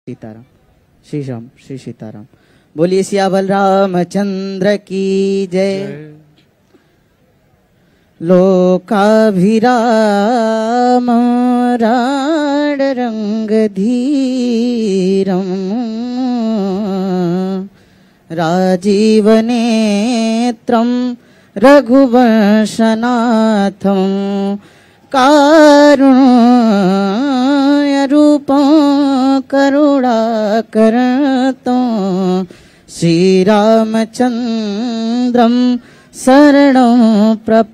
सीताराम। श्री राम श्री सीताराम। बोलिए सियावर रामचंद्र की जय। लोकाभिराम राड रंग धीरम राजीव नेत्रम रघुवंशनाथम कारुण्य रूपं करुणाकरतो श्री रामचंद्रम शरणं प्रपद्ये।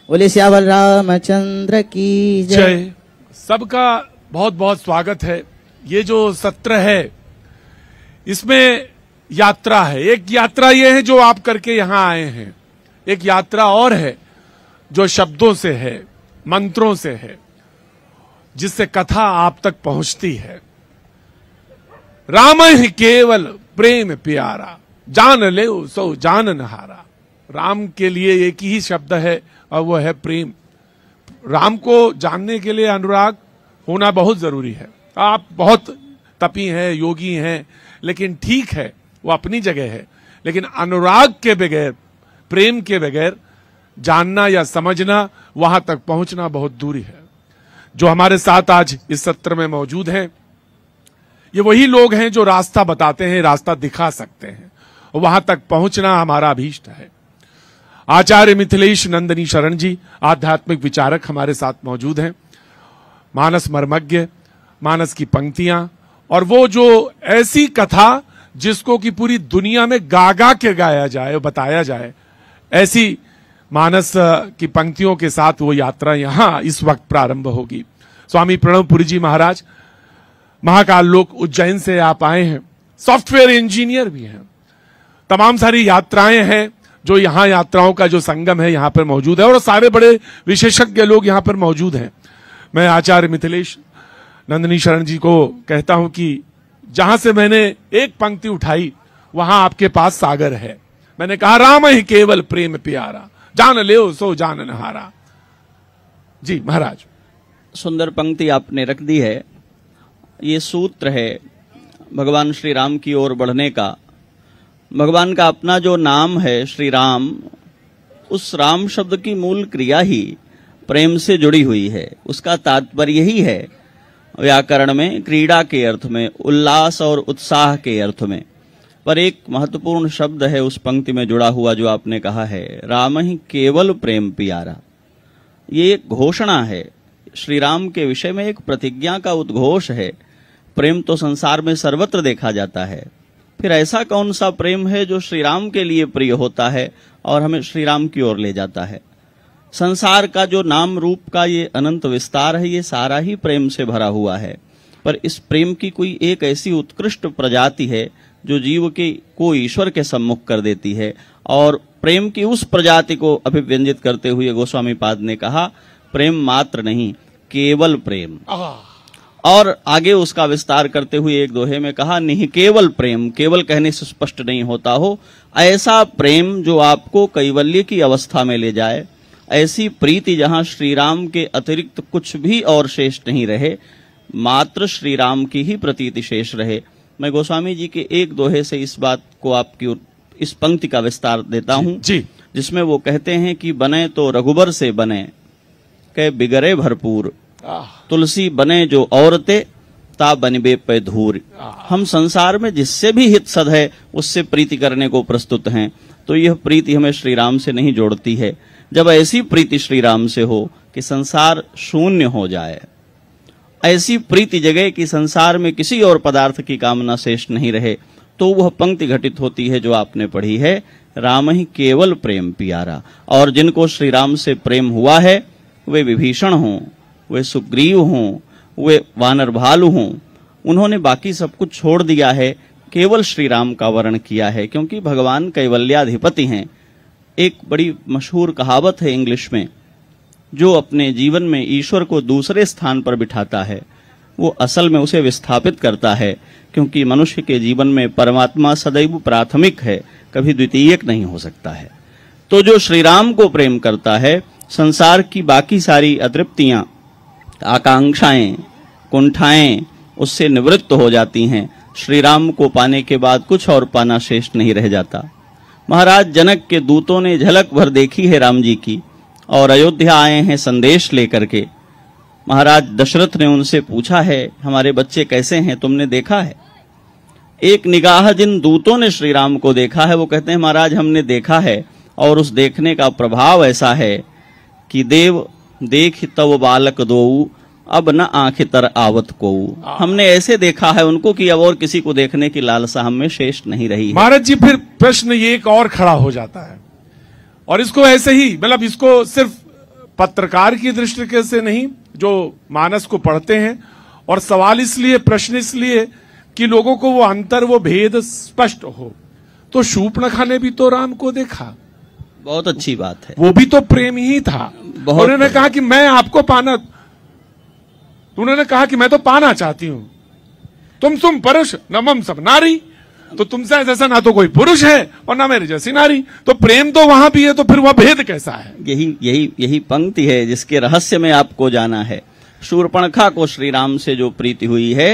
बोले सियावर रामचंद्र की जय। सबका बहुत बहुत स्वागत है। ये जो सत्र है इसमें यात्रा है। एक यात्रा ये है जो आप करके यहाँ आए हैं, एक यात्रा और है जो शब्दों से है, मंत्रों से है, जिससे कथा आप तक पहुंचती है। राम ही केवल प्रेम प्यारा, जान ले सो जान नहारा। राम के लिए एक ही शब्द है और वो है प्रेम। राम को जानने के लिए अनुराग होना बहुत जरूरी है। आप बहुत तपी हैं, योगी हैं, लेकिन ठीक है, वो अपनी जगह है। लेकिन अनुराग के बगैर, प्रेम के बगैर जानना या समझना, वहां तक पहुंचना बहुत दूरी है। जो हमारे साथ आज इस सत्र में मौजूद हैं, ये वही लोग हैं जो रास्ता बताते हैं, रास्ता दिखा सकते हैं, और वहां तक पहुंचना हमारा अभीष्ट है। आचार्य मिथिलेश नंदनी शरण जी, आध्यात्मिक विचारक, हमारे साथ मौजूद हैं। मानस मर्मज्ञ, मानस की पंक्तियां, और वो जो ऐसी कथा जिसको कि पूरी दुनिया में गा गा के गाया जाए, बताया जाए, ऐसी मानस की पंक्तियों के साथ वो यात्रा यहां इस वक्त प्रारंभ होगी। स्वामी प्रणवपुरी जी महाराज, महाकाल लोक उज्जैन से आप आए हैं, सॉफ्टवेयर इंजीनियर भी हैं। तमाम सारी यात्राएं हैं जो यहां, यात्राओं का जो संगम है यहां पर मौजूद है, और सारे बड़े विशेषज्ञ लोग यहां पर मौजूद हैं। मैं आचार्य मिथिलेश नंदनी शरण जी को कहता हूं कि जहां से मैंने एक पंक्ति उठाई वहां आपके पास सागर है। मैंने कहा राम ही केवल प्रेम प्यारा, जान ले सो जान नहारा। जी महाराज। सुंदर पंक्ति आपने रख दी है। ये सूत्र है भगवान श्री राम की ओर बढ़ने का। भगवान का अपना जो नाम है श्री राम, उस राम शब्द की मूल क्रिया ही प्रेम से जुड़ी हुई है। उसका तात्पर्य यही है व्याकरण में, क्रीड़ा के अर्थ में, उल्लास और उत्साह के अर्थ में। पर एक महत्वपूर्ण शब्द है उस पंक्ति में जुड़ा हुआ जो आपने कहा है, राम ही केवल प्रेम प्यारा। ये एक घोषणा है, श्री राम के विषय में एक प्रतिज्ञा का उद्घोष है। प्रेम तो संसार में सर्वत्र देखा जाता है, फिर ऐसा कौन सा प्रेम है जो श्री राम के लिए प्रिय होता है और हमें श्री राम की ओर ले जाता है। संसार का जो नाम रूप का ये अनंत विस्तार है, ये सारा ही प्रेम से भरा हुआ है। पर इस प्रेम की कोई एक ऐसी उत्कृष्ट प्रजाति है जो जीव को ईश्वर के सम्मुख कर देती है, और प्रेम की उस प्रजाति को अभिव्यंजित करते हुए गोस्वामी पाद ने कहा, प्रेम मात्र नहीं, केवल प्रेम। और आगे उसका विस्तार करते हुए एक दोहे में कहा, नहीं केवल प्रेम, केवल कहने से स्पष्ट नहीं होता हो, ऐसा प्रेम जो आपको कैवल्य की अवस्था में ले जाए, ऐसी प्रीति जहां श्री राम के अतिरिक्त कुछ भी और शेष नहीं रहे, मात्र श्री राम की ही प्रतीति शेष रहे। मैं गोस्वामी जी के एक दोहे से इस बात को आपकी इस पंक्ति का विस्तार देता हूं, जिसमें वो कहते हैं कि बने तो रघुबर से बने, के बिगड़े भरपूर, तुलसी बने जो औरते, ता बनबे पे धूर। हम संसार में जिससे भी हित सद है उससे प्रीति करने को प्रस्तुत हैं, तो यह प्रीति हमें श्री राम से नहीं जोड़ती है। जब ऐसी प्रीति श्री राम से हो कि संसार शून्य हो जाए, ऐसी प्रीति जगह कि संसार में किसी और पदार्थ की कामना शेष नहीं रहे, तो वह पंक्ति घटित होती है जो आपने पढ़ी है, राम ही केवल प्रेम प्यारा। और जिनको श्री राम से प्रेम हुआ है, वे विभीषण हों, वे सुग्रीव हों, वे वानर भालु हों, उन्होंने बाकी सब कुछ छोड़ दिया है, केवल श्री राम का वर्ण किया है, क्योंकि भगवान कैवल्याधिपति हैं। एक बड़ी मशहूर कहावत है इंग्लिश में, जो अपने जीवन में ईश्वर को दूसरे स्थान पर बिठाता है, वो असल में उसे विस्थापित करता है, क्योंकि मनुष्य के जीवन में परमात्मा सदैव प्राथमिक है, कभी द्वितीयक नहीं हो सकता है। तो जो श्री राम को प्रेम करता है, संसार की बाकी सारी अतृप्तियां, आकांक्षाएं, कुंठाएं उससे निवृत्त हो जाती हैं। श्री राम को पाने के बाद कुछ और पाना शेष नहीं रह जाता। महाराज जनक के दूतों ने झलक भर देखी है राम जी की और अयोध्या आए हैं संदेश लेकर के। महाराज दशरथ ने उनसे पूछा है, हमारे बच्चे कैसे हैं, तुमने देखा है? एक निगाह जिन दूतों ने श्री राम को देखा है वो कहते हैं, महाराज हमने देखा है और उस देखने का प्रभाव ऐसा है कि देव देख तव बालक दोऊ अब न आंख तर आवत को। हमने ऐसे देखा है उनको कि अब और किसी को देखने की लालसा हम में शेष नहीं रही है। महाराज जी फिर प्रश्न ये एक और खड़ा हो जाता है, और इसको ऐसे ही मतलब इसको सिर्फ पत्रकार की दृष्टि से नहीं, जो मानस को पढ़ते हैं, और सवाल इसलिए प्रश्न इसलिए कि लोगों को वो अंतर वो भेद स्पष्ट हो। तो शूर्पणखा ने भी तो राम को देखा, बहुत अच्छी बात है, वो भी तो प्रेम ही था। उन्होंने कहा कि मैं आपको पाना, उन्होंने कहा कि मैं तो पाना चाहती हूं, तुम पुरुष न मम सब नारी, तो तुमसे जैसा ना तो कोई पुरुष है और ना मेरे जैसी नारी, तो प्रेम तो वहां भी है, तो फिर वह भेद कैसा है? यही पंक्ति है जिसके रहस्य में आपको जाना है। शूर्पणखा को श्री राम से जो प्रीति हुई है,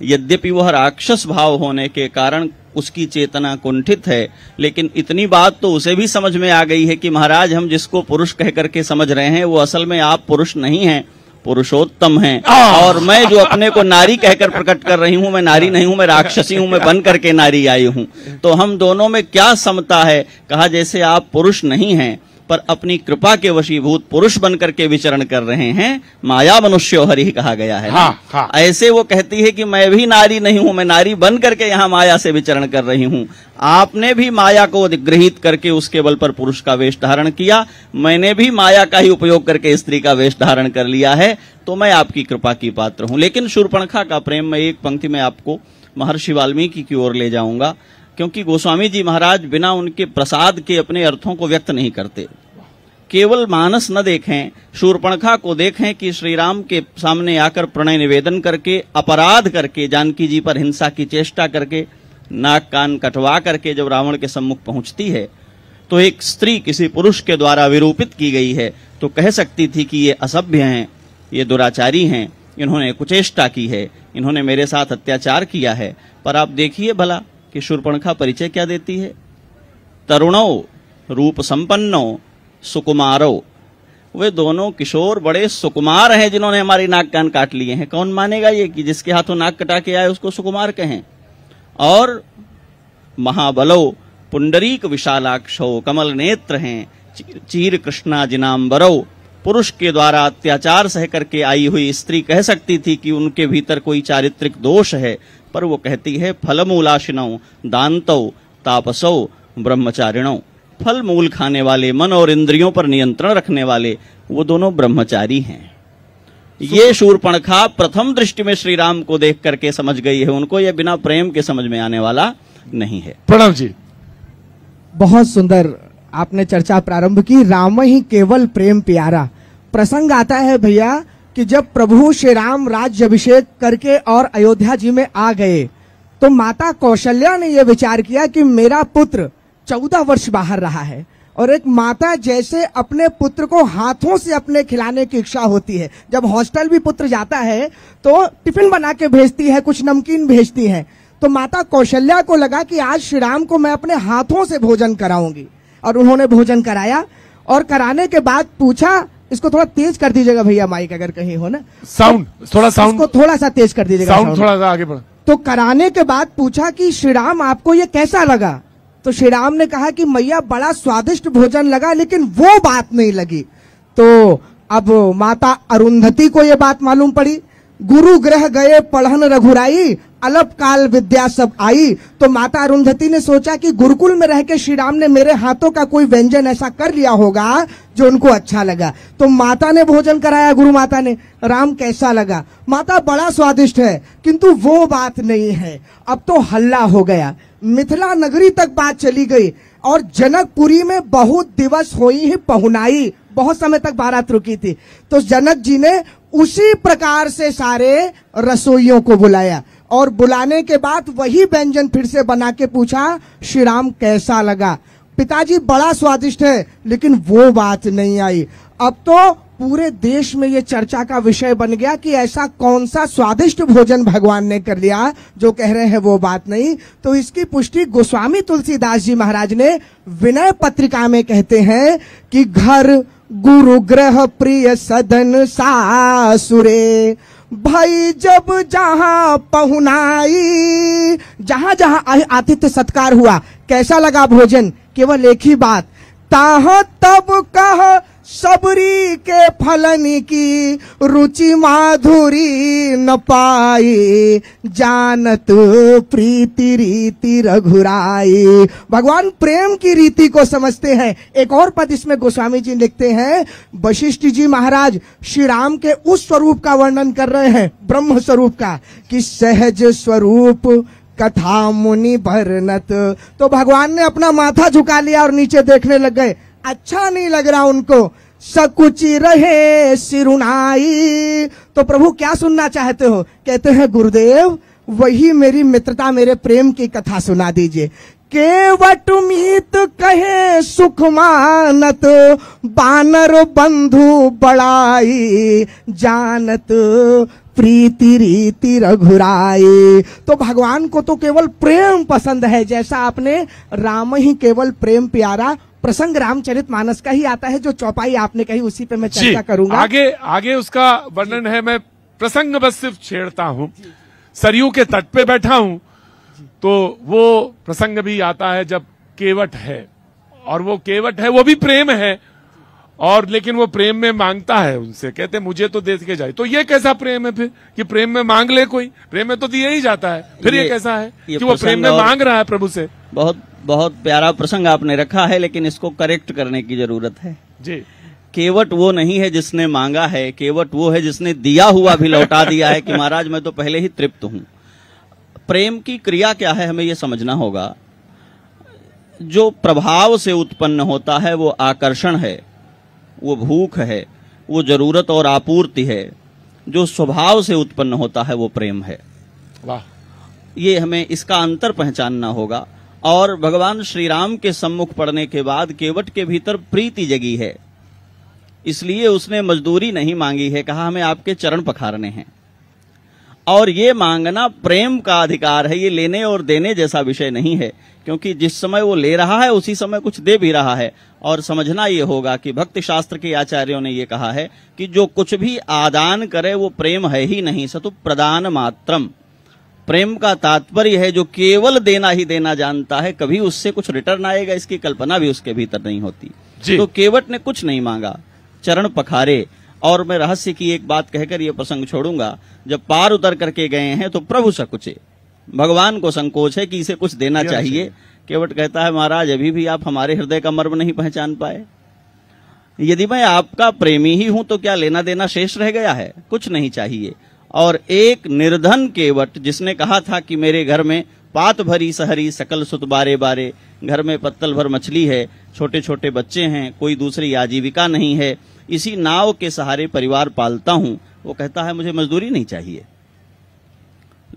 यद्यपि वह राक्षस भाव होने के कारण उसकी चेतना कुंठित है, लेकिन इतनी बात तो उसे भी समझ में आ गई है कि महाराज हम जिसको पुरुष कह करके समझ रहे हैं वो असल में आप पुरुष नहीं हैं, पुरुषोत्तम हैं, और मैं जो अपने को नारी कहकर प्रकट कर रही हूं, मैं नारी नहीं हूं, मैं राक्षसी हूं, मैं बन करके नारी आई हूं। तो हम दोनों में क्या समता है? कहा जैसे आप पुरुष नहीं हैं पर अपनी कृपा के वशीभूत पुरुष बन करके विचरण कर रहे हैं, माया मनुष्यो हरि कहा गया है। हाँ। ऐसे वो कहती है कि मैं भी नारी नहीं हूं, मैं नारी बन करके यहाँ माया से विचरण कर रही हूं। आपने भी माया को अधिग्रहित करके उसके बल पर पुरुष का वेश धारण किया, मैंने भी माया का ही उपयोग करके स्त्री का वेश धारण कर लिया है, तो मैं आपकी कृपा की पात्र हूं। लेकिन शूर्पणखा का प्रेम में एक पंक्ति में आपको महर्षि वाल्मीकि की ओर ले जाऊंगा, क्योंकि गोस्वामी जी महाराज बिना उनके प्रसाद के अपने अर्थों को व्यक्त नहीं करते। केवल मानस न देखें, शूर्पणखा को देखें कि श्री राम के सामने आकर प्रणय निवेदन करके, अपराध करके, जानकी जी पर हिंसा की चेष्टा करके, नाक कान कटवा करके जब रावण के सम्मुख पहुंचती है, तो एक स्त्री किसी पुरुष के द्वारा विरूपित की गई है, तो कह सकती थी कि ये असभ्य हैं, ये दुराचारी हैं, इन्होंने कुचेष्टा की है, इन्होंने मेरे साथ अत्याचार किया है। पर आप देखिए भला कि शूर्पणखा परिचय क्या देती है। तरुणो रूप संपन्नो सुकुमारो, वे दोनों किशोर बड़े सुकुमार हैं जिन्होंने हमारी नाक कान काट लिए हैं। कौन मानेगा ये कि जिसके हाथों नाक कटा के आए उसको सुकुमार कहें? और महाबलो पुंडरीक विशालाक्षो, कमल नेत्र हैं, चीर कृष्णा जिनांबरो, पुरुष के द्वारा अत्याचार सह करके आई हुई स्त्री कह सकती थी कि उनके भीतर कोई चारित्रिक दोष है, पर वो कहती है फलमूलाशिनौ दान्तौ तापसौ ब्रह्मचारिणौ, फल मूल खाने वाले, मन और इंद्रियों पर नियंत्रण रखने वाले, वो दोनों ब्रह्मचारी हैं। ये शूर्पणखा प्रथम दृष्टि में श्री राम को देख करके समझ गई है, उनको ये बिना प्रेम के समझ में आने वाला नहीं है। प्रणव जी, बहुत सुंदर आपने चर्चा प्रारंभ की। राम ही केवल प्रेम प्यारा। प्रसंग आता है भैया कि जब प्रभु श्री राम राज्याभिषेक करके और अयोध्या जी में आ गए, तो माता कौशल्या ने यह विचार किया कि मेरा पुत्र 14 वर्ष बाहर रहा है, और एक माता जैसे अपने पुत्र को हाथों से अपने खिलाने की इच्छा होती है। जब हॉस्टल भी पुत्र जाता है तो टिफिन बना के भेजती है, कुछ नमकीन भेजती है, तो माता कौशल्या को लगा कि आज श्री राम को मैं अपने हाथों से भोजन कराऊंगी, और उन्होंने भोजन कराया। और कराने के बाद पूछा, इसको थोड़ा तेज कर दीजिएगा भैया माइक अगर कहीं हो ना, साउंड थोड़ा साउंड इसको थोड़ा सा तेज कर दीजिएगा, साउंड थोड़ा सा आगे बढ़। तो कराने के बाद पूछा कि श्री राम आपको ये कैसा लगा? तो श्री राम ने कहा कि मैया बड़ा स्वादिष्ट भोजन लगा, लेकिन वो बात नहीं लगी। तो अब माता अरुंधति को ये बात मालूम पड़ी, गुरु ग्रह गए पढ़न रघुराई, अलप काल विद्या सब आई। तो माता अरुंधति ने सोचा कि गुरुकुल में रह के श्री राम ने मेरे हाथों का कोई व्यंजन ऐसा कर लिया होगा जो उनको अच्छा लगा। तो माता ने भोजन कराया, गुरु माता ने, राम कैसा लगा? माता बड़ा स्वादिष्ट है, किंतु वो बात नहीं है। अब तो हल्ला हो गया, मिथिला नगरी तक बात चली गई, और जनकपुरी में बहुत दिवस हुई ही पहुनाई, बहुत समय तक बारात रुकी थी। तो जनक जी ने उसी प्रकार से सारे रसोइयों को बुलाया, और बुलाने के बाद वही व्यंजन फिर से बना के पूछा, श्री राम कैसा लगा? पिताजी बड़ा स्वादिष्ट है, लेकिन वो बात नहीं आई। अब तो पूरे देश में ये चर्चा का विषय बन गया कि ऐसा कौन सा स्वादिष्ट भोजन भगवान ने कर लिया, जो कह रहे हैं वो बात नहीं। तो इसकी पुष्टि गोस्वामी तुलसीदास जी महाराज ने विनय पत्रिका में कहते हैं कि घर गुरु ग्रह प्रिय सदन सासुरे, भाई जब जहां पहुनाई, जहां जहां आतिथ्य सत्कार हुआ, कैसा लगा भोजन, केवल एक ही बात, ताह तब कह सबरी के फलन की रुचि माधुरी न पाई, जानत प्रीति रीति रघुराई। भगवान प्रेम की रीति को समझते हैं। एक और पद इसमें गोस्वामी जी लिखते हैं, वशिष्ठ जी महाराज श्री राम के उस स्वरूप का वर्णन कर रहे हैं, ब्रह्म स्वरूप का, कि सहज स्वरूप कथा मुनि भरनत। तो भगवान ने अपना माथा झुका लिया और नीचे देखने लग गए, अच्छा नहीं लग रहा उनको, सकुची रहे सिरुनाई। तो प्रभु क्या सुनना चाहते हो? कहते हैं गुरुदेव वही मेरी मित्रता, मेरे प्रेम की कथा सुना दीजिए। केवट मीत कहे सुख मानत, बानर बंधु बड़ाई, जानत प्रीति रीति रघुराई। तो भगवान को तो केवल प्रेम पसंद है, जैसा आपने राम ही केवल प्रेम प्यारा, प्रसंग रामचरितमानस का ही आता है, जो चौपाई आपने कही उसी पे मैं चर्चा करूंगा। आगे उसका वर्णन है। मैं प्रसंग बस सिर्फ छेड़ता हूँ। सरयू के तट पे बैठा हूँ तो वो प्रसंग भी आता है जब केवट है, और वो केवट है वो भी प्रेम है, और लेकिन वो प्रेम में मांगता है उनसे, कहते मुझे तो दे के जाए। तो ये कैसा प्रेम है फिर कि प्रेम में मांग ले कोई? प्रेम में तो दिया ही जाता है, फिर ये कैसा है कि वो प्रेम में मांग रहा है प्रभु से? बहुत बहुत प्यारा प्रसंग आपने रखा है, लेकिन इसको करेक्ट करने की जरूरत है जी। केवट वो नहीं है जिसने मांगा है, केवट वो है जिसने दिया हुआ भी लौटा दिया है कि महाराज मैं तो पहले ही तृप्त हूं। प्रेम की क्रिया क्या है हमें ये समझना होगा। जो प्रभाव से उत्पन्न होता है वो आकर्षण है, वो भूख है, वो जरूरत और आपूर्ति है। जो स्वभाव से उत्पन्न होता है वो प्रेम है। वाह, ये हमें इसका अंतर पहचानना होगा। और भगवान श्री राम के सम्मुख पड़ने के बाद केवट के भीतर प्रीति जगी है, इसलिए उसने मजदूरी नहीं मांगी है, कहा हमें आपके चरण पखारने हैं। और ये मांगना प्रेम का अधिकार है, ये लेने और देने जैसा विषय नहीं है, क्योंकि जिस समय वो ले रहा है उसी समय कुछ दे भी रहा है। और समझना ये होगा कि भक्ति शास्त्र के आचार्यों ने ये कहा है कि जो कुछ भी आदान करे वो प्रेम है ही नहीं, सतु प्रदान मात्रम। प्रेम का तात्पर्य है जो केवल देना ही देना जानता है, कभी उससे कुछ रिटर्न आएगा इसकी कल्पना भी उसके भीतर नहीं होती। तो केवट ने कुछ नहीं मांगा, चरण पखारे। और मैं रहस्य की एक बात कहकर ये प्रसंग छोड़ूंगा। जब पार उतर करके गए हैं तो प्रभु सकुचे, भगवान को संकोच है कि इसे कुछ देना चाहिए। केवट कहता है महाराज अभी भी आप हमारे हृदय का मर्म नहीं पहचान पाए। यदि मैं आपका प्रेमी ही हूं तो क्या लेना देना शेष रह गया है? कुछ नहीं चाहिए। और एक निर्धन केवट जिसने कहा था कि मेरे घर में पात भरी सहरी सकल सुत बारे बारे, घर में पत्तल भर मछली है, छोटे छोटे बच्चे हैं, कोई दूसरी आजीविका नहीं है, इसी नाव के सहारे परिवार पालता हूं, वो कहता है मुझे मजदूरी नहीं चाहिए।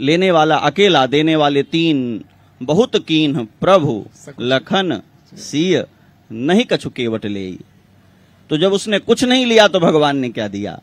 लेने वाला अकेला, देने वाले तीन, बहुत कीन प्रभु लखन सिय, नहीं कछु केवट ले। तो जब उसने कुछ नहीं लिया तो भगवान ने क्या दिया?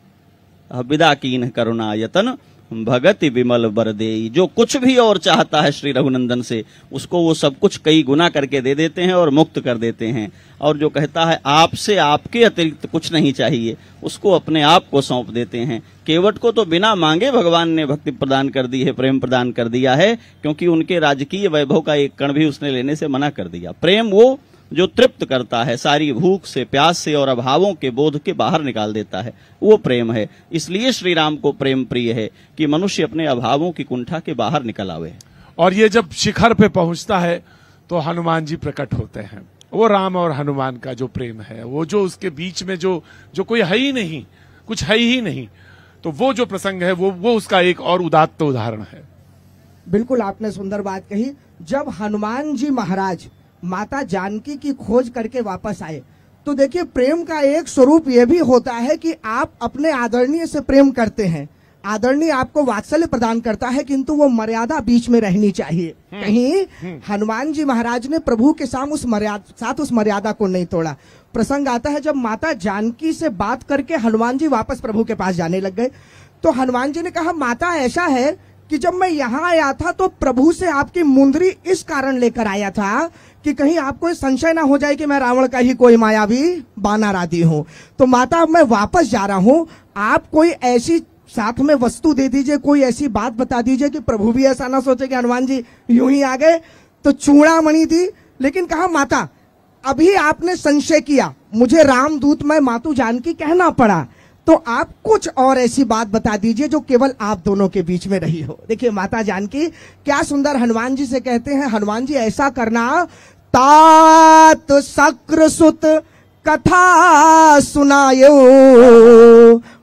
विदा कीन करुणा यतन भगति विमल बर देई। जो कुछ भी और चाहता है श्री रघुनंदन से, उसको वो सब कुछ कई गुना करके दे देते हैं और मुक्त कर देते हैं। और जो कहता है आपसे आपके अतिरिक्त कुछ नहीं चाहिए, उसको अपने आप को सौंप देते हैं। केवट को तो बिना मांगे भगवान ने भक्ति प्रदान कर दी है, प्रेम प्रदान कर दिया है, क्योंकि उनके राजकीय वैभव का एक कण भी उसने लेने से मना कर दिया। प्रेम वो जो तृप्त करता है, सारी भूख से, प्यास से और अभावों के बोध के बाहर निकाल देता है, वो प्रेम है। इसलिए श्री राम को प्रेम प्रिय है कि मनुष्य अपने अभावों की कुंठा के बाहर निकल आवे। और ये जब शिखर पे पहुंचता है तो हनुमान जी प्रकट होते हैं। वो राम और हनुमान का जो प्रेम है, वो जो उसके बीच में जो कोई है ही नहीं, कुछ है ही नहीं, तो वो जो प्रसंग है वो उसका एक और उदात्त उदाहरण है। बिल्कुल आपने सुंदर बात कही। जब हनुमान जी महाराज माता जानकी की खोज करके वापस आए, तो देखिए प्रेम का एक स्वरूप यह भी होता है कि आप अपने आदरणीय से प्रेम करते हैं, आदरणीय आपको वात्सल्य प्रदान करता है, किंतु वो मर्यादा बीच में रहनी चाहिए। कहीं हनुमान जी महाराज ने प्रभु के साथ उस मर्यादा को नहीं तोड़ा। प्रसंग आता है जब माता जानकी से बात करके हनुमान जी वापस प्रभु के पास जाने लग गए, तो हनुमान जी ने कहा, माता ऐसा है कि जब मैं यहाँ आया था तो प्रभु से आपकी मुंदरी इस कारण लेकर आया था कि कहीं आपको संशय ना हो जाए कि मैं रावण का ही कोई मायावी बानर आदि हूँ। तो माता अब मैं वापस जा रहा हूँ, आप कोई ऐसी साथ में वस्तु दे दीजिए, कोई ऐसी बात बता दीजिए कि प्रभु भी ऐसा ना सोचे कि हनुमान जी यूं ही आ गए। तो चूड़ामणि दी, लेकिन कहा माता अभी आपने संशय किया, मुझे रामदूत में मातु जानकी कहना पड़ा, तो आप कुछ और ऐसी बात बता दीजिए जो केवल आप दोनों के बीच में रही हो। देखिए माता जानकी क्या सुंदर हनुमान जी से कहते हैं, हनुमान जी ऐसा करना, तात शक्र सुत कथा सुनायो,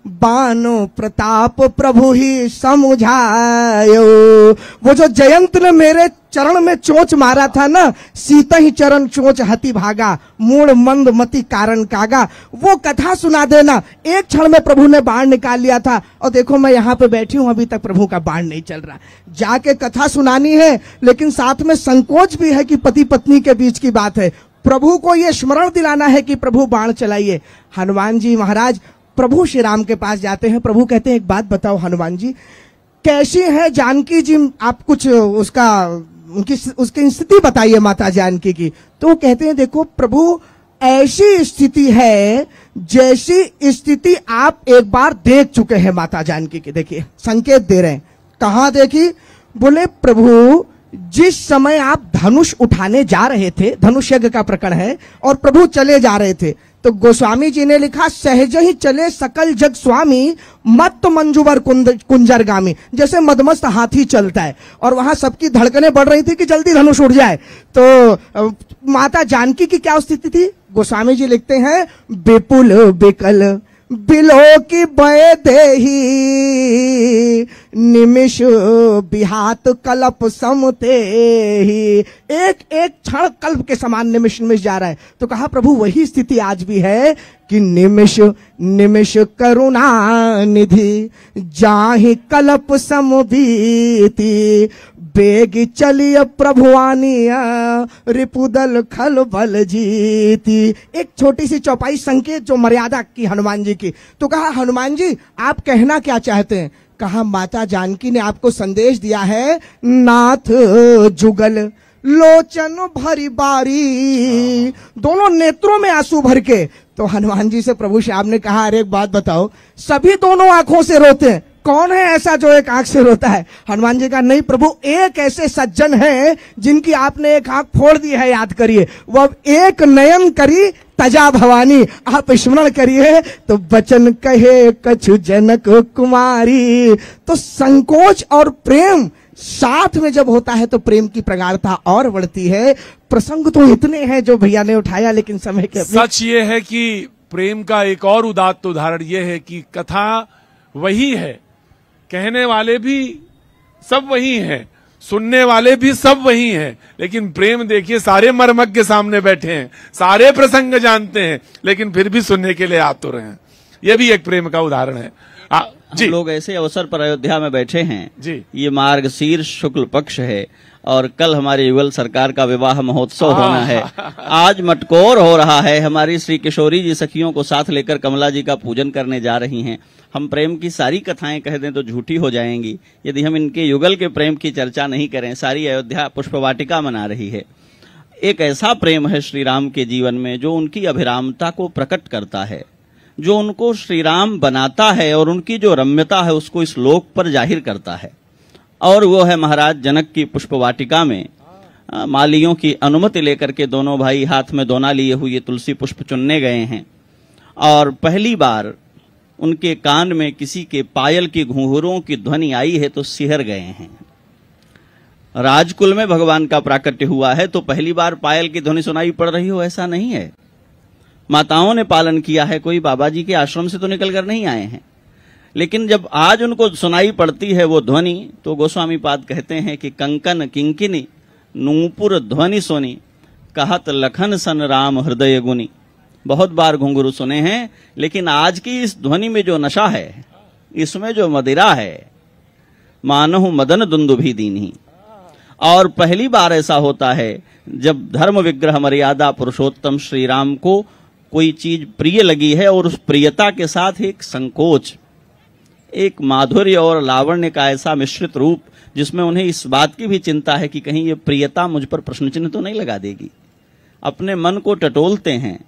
बानो प्रताप प्रभु ही समुझायो। वो जो जयंत ने मेरे चरण में चोंच मारा था ना, सीता ही चरण चोंच हति भागा, मूड मंद मति कारण कागा, वो कथा सुना देना। एक क्षण में प्रभु ने बाण निकाल लिया था, और देखो मैं यहाँ पे बैठी हूँ, अभी तक प्रभु का बाण नहीं चल रहा। जाके कथा सुनानी है, लेकिन साथ में संकोच भी है कि पति पत्नी के बीच की बात है। प्रभु को ये स्मरण दिलाना है कि प्रभु बाण चलाइए। हनुमान जी महाराज प्रभु श्री राम के पास जाते हैं। प्रभु कहते हैं, एक बात बताओ हनुमान जी, कैसी है जानकी जी, आप कुछ उसकी स्थिति बताइए माता जानकी की। तो वो कहते हैं, देखो प्रभु ऐसी स्थिति है जैसी स्थिति आप एक बार देख चुके हैं माता जानकी की। देखिए संकेत दे रहे हैं, कहाँ देखी? बोले प्रभु जिस समय आप धनुष उठाने जा रहे थे, धनुष यज्ञ का प्रकरण है, और प्रभु चले जा रहे थे, तो गोस्वामी जी ने लिखा, सहज ही चले सकल जग स्वामी, मत मंजुवर कुंजरगामी। जैसे मदमस्त हाथी चलता है, और वहां सबकी धड़कनें बढ़ रही थी कि जल्दी धनुष उड़ जाए। तो माता जानकी की क्या स्थिति थी? गोस्वामी जी लिखते हैं, विपुल बिकल बिलो की बय देही, निमिष बिहात कल्प समते ही। एक एक क्षण कल्प के समान निमिष निमिष जा रहा है। तो कहा प्रभु वही स्थिति आज भी है कि निमिष निमिष करुणा निधि, जाहि कल्प समबीति, बेग चलिए प्रभुआनिया, रिपुदल खल बल जीती। एक छोटी सी चौपाई संकेत जो मर्यादा की हनुमान जी की। तो कहा हनुमान जी आप कहना क्या चाहते हैं? कहा माता जानकी ने आपको संदेश दिया है, नाथ जुगल लोचन भरी बारी, दोनों नेत्रों में आंसू भर के। तो हनुमान जी से प्रभु श्याम ने कहा, अरे एक बात बताओ, सभी दोनों आंखों से रोते हैं, कौन है ऐसा जो एक आंख से रोता है? हनुमान जी का नहीं प्रभु, एक ऐसे सज्जन हैं जिनकी आपने एक आंख फोड़ दी है, याद करिए। वो एक नयन करी तजा भवानी, आप स्मरण करिए। तो बचन कहे कछु जनक कुमारी। तो संकोच और प्रेम साथ में जब होता है तो प्रेम की प्रगाढ़ता और बढ़ती है। प्रसंग तो इतने हैं जो भैया ने उठाया, लेकिन समय के सच ये है कि प्रेम का एक और उदात्त उदाहरण ये है कि कथा वही है, कहने वाले भी सब वही हैं, सुनने वाले भी सब वही हैं, लेकिन प्रेम देखिए सारे मर्मज्ञ के सामने बैठे हैं, सारे प्रसंग जानते हैं, लेकिन फिर भी सुनने के लिए आतुर हैं। यह भी एक प्रेम का उदाहरण है। जी हम लोग ऐसे अवसर पर अयोध्या में बैठे हैं जी। ये मार्गशीर्ष शुक्ल पक्ष है और कल हमारे युगल सरकार का विवाह महोत्सव होना है। आज मटकोर हो रहा है, हमारी श्री किशोरी जी सखियों को साथ लेकर कमला जी का पूजन करने जा रही हैं। हम प्रेम की सारी कथाएं कह दें तो झूठी हो जाएंगी यदि हम इनके युगल के प्रेम की चर्चा नहीं करें। सारी अयोध्या पुष्पवाटिका मना रही है। एक ऐसा प्रेम है श्री राम के जीवन में जो उनकी अभिरामता को प्रकट करता है, जो उनको श्री राम बनाता है और उनकी जो रम्यता है उसको इस लोक पर जाहिर करता है। और वो है महाराज जनक की पुष्पवाटिका में मालियों की अनुमति लेकर के दोनों भाई हाथ में दोना लिए हुए तुलसी पुष्प चुनने गए हैं और पहली बार उनके कान में किसी के पायल की घुंघरूओं की ध्वनि आई है तो सिहर गए हैं। राजकुल में भगवान का प्राकट्य हुआ है तो पहली बार पायल की ध्वनि सुनाई पड़ रही हो ऐसा नहीं है। माताओं ने पालन किया है, कोई बाबा जी के आश्रम से तो निकल कर नहीं आए हैं, लेकिन जब आज उनको सुनाई पड़ती है वो ध्वनि तो गोस्वामी पाद कहते हैं कि कंकन किंकिनी नूपुर ध्वनि सुनी, कहत लखन सन राम हृदय गुनी। बहुत बार घुंघरू सुने हैं, लेकिन आज की इस ध्वनि में जो नशा है इसमें जो मदिरा है मानहु मदन दुंदुभी दीन्ही। और पहली बार ऐसा होता है जब धर्म विग्रह मर्यादा पुरुषोत्तम श्री राम को कोई चीज प्रिय लगी है और उस प्रियता के साथ एक संकोच, एक माधुर्य और लावण्य का ऐसा मिश्रित रूप जिसमें उन्हें इस बात की भी चिंता है कि कहीं ये प्रियता मुझ पर प्रश्न चिन्ह तो नहीं लगा देगी। अपने मन को टटोलते हैं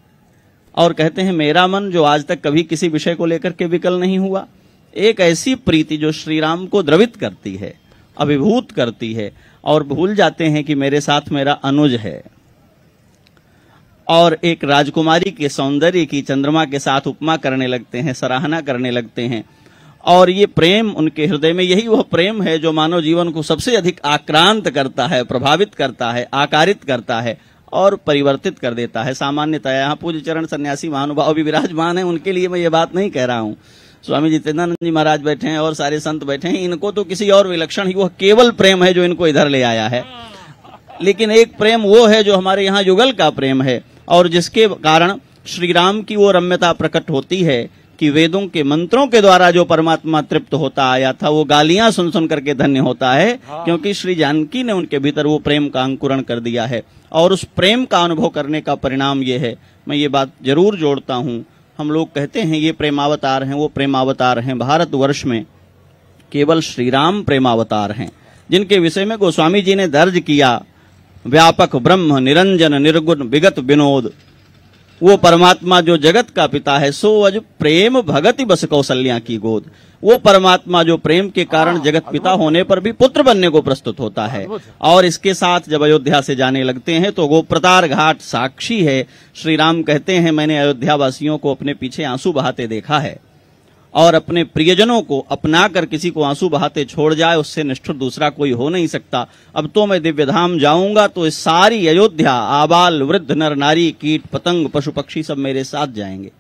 और कहते हैं मेरा मन जो आज तक कभी किसी विषय को लेकर के विकल नहीं हुआ, एक ऐसी प्रीति जो श्री राम को द्रवित करती है, अभिभूत करती है, और भूल जाते हैं कि मेरे साथ मेरा अनुज है। और एक राजकुमारी के सौंदर्य की चंद्रमा के साथ उपमा करने लगते हैं, सराहना करने लगते हैं। और ये प्रेम उनके हृदय में, यही वह प्रेम है जो मानव जीवन को सबसे अधिक आक्रांत करता है, प्रभावित करता है, आकारित करता है और परिवर्तित कर देता है। सामान्यतः यहाँ पूज्य चरण सन्यासी महानुभाव भी विराजमान है, उनके लिए मैं ये बात नहीं कह रहा हूँ। स्वामी जितेंद्रानंद जी महाराज बैठे हैं और सारे संत बैठे हैं, इनको तो किसी और विलक्षण ही वह केवल प्रेम है जो इनको इधर ले आया है। लेकिन एक प्रेम वो है जो हमारे यहाँ युगल का प्रेम है और जिसके कारण श्री राम की वो रम्यता प्रकट होती है कि वेदों के मंत्रों के द्वारा जो परमात्मा तृप्त होता आया था वो गालियां सुन सुन करके धन्य होता है, क्योंकि श्री जानकी ने उनके भीतर वो प्रेम का अंकुरण कर दिया है। और उस प्रेम का अनुभव करने का परिणाम ये है, मैं ये बात जरूर जोड़ता हूं, हम लोग कहते हैं ये प्रेमावतार हैं, वो प्रेमावतार हैं। भारतवर्ष में केवल श्री राम प्रेमावतार हैं, जिनके विषय में गोस्वामी जी ने दर्ज किया, व्यापक ब्रह्म निरंजन निर्गुण विगत विनोद, वो परमात्मा जो जगत का पिता है, सो अज प्रेम भगति बस कौशल्या की गोद। वो परमात्मा जो प्रेम के कारण जगत पिता होने पर भी पुत्र बनने को प्रस्तुत होता है। और इसके साथ जब अयोध्या से जाने लगते हैं तो गोप्रतार घाट साक्षी है। श्री राम कहते हैं मैंने अयोध्या वासियों को अपने पीछे आंसू बहाते देखा है, और अपने प्रियजनों को अपना कर किसी को आंसू बहाते छोड़ जाए उससे निष्ठुर दूसरा कोई हो नहीं सकता। अब तो मैं दिव्य धाम जाऊंगा तो इस सारी अयोध्या, आबाल वृद्ध नर नारी कीट पतंग पशु पक्षी सब मेरे साथ जाएंगे।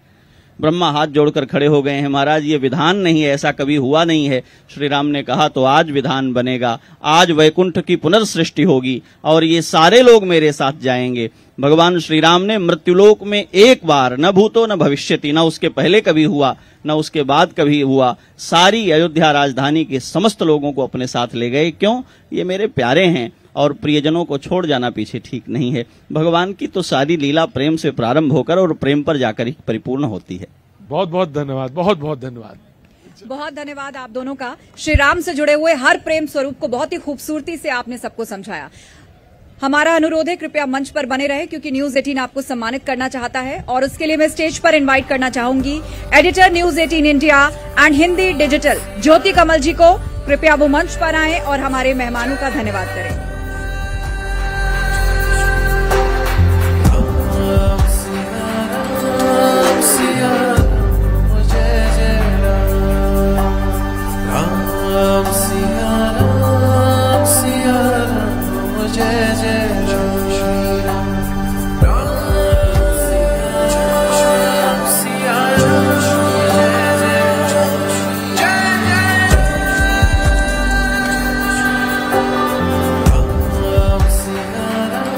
ब्रह्मा हाथ जोड़कर खड़े हो गए हैं, महाराज ये विधान नहीं है, ऐसा कभी हुआ नहीं है। श्री राम ने कहा तो आज विधान बनेगा, आज वैकुंठ की पुनर्सृष्टि होगी और ये सारे लोग मेरे साथ जाएंगे। भगवान श्री राम ने मृत्युलोक में एक बार, न भूतो न भविष्यति, न उसके पहले कभी हुआ न उसके बाद कभी हुआ, सारी अयोध्या राजधानी के समस्त लोगों को अपने साथ ले गए। क्यों? ये मेरे प्यारे हैं और प्रियजनों को छोड़ जाना पीछे ठीक नहीं है। भगवान की तो सारी लीला प्रेम से प्रारंभ होकर और प्रेम पर जाकर ही परिपूर्ण होती है। बहुत बहुत धन्यवाद, बहुत बहुत धन्यवाद। बहुत धन्यवाद आप दोनों का। श्री राम से जुड़े हुए हर प्रेम स्वरूप को बहुत ही खूबसूरती से आपने सबको समझाया। हमारा अनुरोध है कृपया मंच पर बने रहे, क्योंकि न्यूज 18 आपको सम्मानित करना चाहता है और उसके लिए मैं स्टेज पर इनवाइट करना चाहूंगी editor news 18 India and Hindi digital Jyoti Kamal ji को। कृपया वो मंच पर आएं और हमारे मेहमानों का धन्यवाद करें।